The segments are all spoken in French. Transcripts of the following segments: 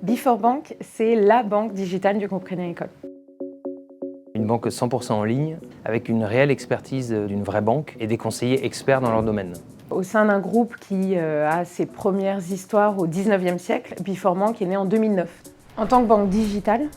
Before-Bank, c'est la banque digitale du groupe Crédit Agricole. Une banque 100% en ligne, avec une réelle expertise d'une vraie banque et des conseillers experts dans leur domaine. Au sein d'un groupe qui a ses premières histoires au 19e siècle, Before-Bank est né en 2009. En tant que banque digitale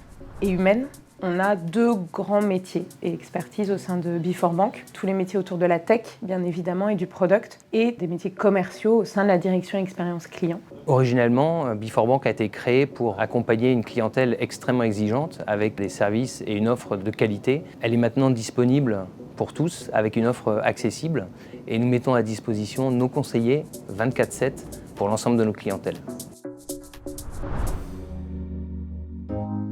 et humaine, on a deux grands métiers et expertises au sein de Before-Bank. Tous les métiers autour de la tech, bien évidemment, et du product, et des métiers commerciaux au sein de la direction expérience client. Originellement, Before-Bank a été créé pour accompagner une clientèle extrêmement exigeante avec des services et une offre de qualité. Elle est maintenant disponible pour tous avec une offre accessible et nous mettons à disposition nos conseillers 24/7 pour l'ensemble de nos clientèles.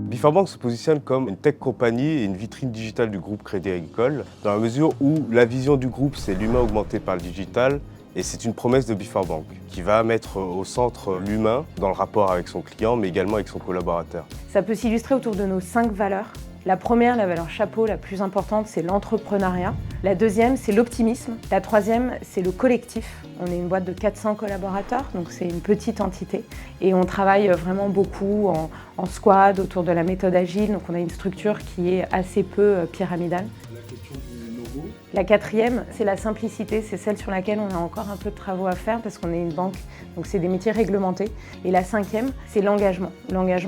Before-Bank se positionne comme une tech compagnie et une vitrine digitale du groupe Crédit Agricole, dans la mesure où la vision du groupe, c'est l'humain augmenté par le digital, et c'est une promesse de Before-Bank qui va mettre au centre l'humain dans le rapport avec son client, mais également avec son collaborateur. Ça peut s'illustrer autour de nos 5 valeurs. La première, la valeur chapeau, la plus importante, c'est l'entrepreneuriat. La deuxième, c'est l'optimisme. La troisième, c'est le collectif. On est une boîte de 400 collaborateurs, donc c'est une petite entité. Et on travaille vraiment beaucoup en squad, autour de la méthode agile. Donc on a une structure qui est assez peu pyramidale. La quatrième, c'est la simplicité, c'est celle sur laquelle on a encore un peu de travaux à faire parce qu'on est une banque, donc c'est des métiers réglementés. Et la cinquième, c'est l'engagement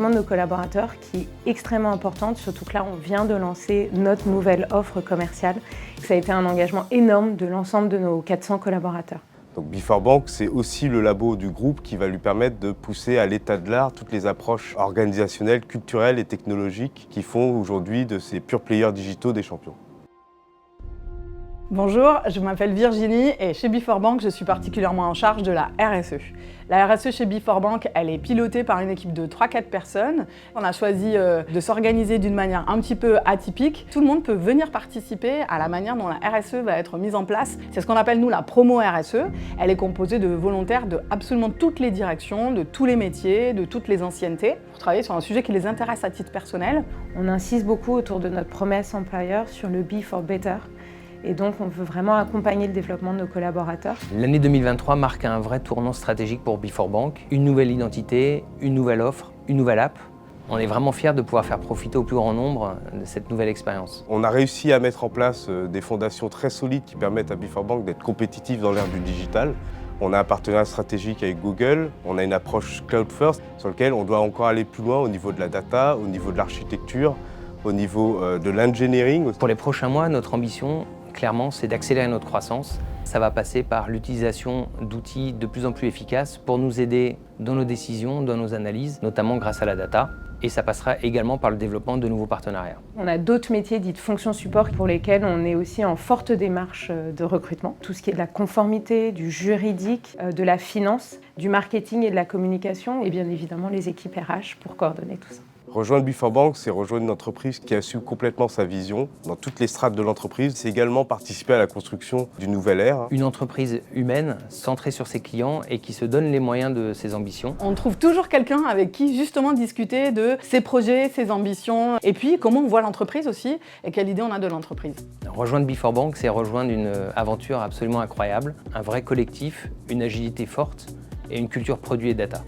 de nos collaborateurs qui est extrêmement importante, surtout que là on vient de lancer notre nouvelle offre commerciale. Ça a été un engagement énorme de l'ensemble de nos 400 collaborateurs. Donc Before-Bank, c'est aussi le labo du groupe qui va lui permettre de pousser à l'état de l'art toutes les approches organisationnelles, culturelles et technologiques qui font aujourd'hui de ces pure players digitaux des champions. Bonjour, je m'appelle Virginie et chez Before-Bank, je suis particulièrement en charge de la RSE. La RSE chez Before-Bank, elle est pilotée par une équipe de 3-4 personnes. On a choisi de s'organiser d'une manière un petit peu atypique. Tout le monde peut venir participer à la manière dont la RSE va être mise en place. C'est ce qu'on appelle nous la promo RSE. Elle est composée de volontaires de absolument toutes les directions, de tous les métiers, de toutes les anciennetés, pour travailler sur un sujet qui les intéresse à titre personnel. On insiste beaucoup autour de notre promesse employeur sur le Be for Better. Et donc, on veut vraiment accompagner le développement de nos collaborateurs. L'année 2023 marque un vrai tournant stratégique pour Before-Bank. Une nouvelle identité, une nouvelle offre, une nouvelle app. On est vraiment fiers de pouvoir faire profiter au plus grand nombre de cette nouvelle expérience. On a réussi à mettre en place des fondations très solides qui permettent à Before-Bank d'être compétitif dans l'ère du digital. On a un partenariat stratégique avec Google, on a une approche Cloud First sur laquelle on doit encore aller plus loin au niveau de la data, au niveau de l'architecture, au niveau de l'engineering. Pour les prochains mois, notre ambition, clairement, c'est d'accélérer notre croissance. Ça va passer par l'utilisation d'outils de plus en plus efficaces pour nous aider dans nos décisions, dans nos analyses, notamment grâce à la data. Et ça passera également par le développement de nouveaux partenariats. On a d'autres métiers dits de fonction support pour lesquels on est aussi en forte démarche de recrutement. Tout ce qui est de la conformité, du juridique, de la finance, du marketing et de la communication et bien évidemment les équipes RH pour coordonner tout ça. Rejoindre Before-Bank, c'est rejoindre une entreprise qui assume complètement sa vision dans toutes les strates de l'entreprise. C'est également participer à la construction d'une nouvelle ère. Une entreprise humaine, centrée sur ses clients et qui se donne les moyens de ses ambitions. On trouve toujours quelqu'un avec qui justement discuter de ses projets, ses ambitions, et puis comment on voit l'entreprise aussi et quelle idée on a de l'entreprise. Rejoindre Before-Bank, c'est rejoindre une aventure absolument incroyable, un vrai collectif, une agilité forte et une culture produit et data.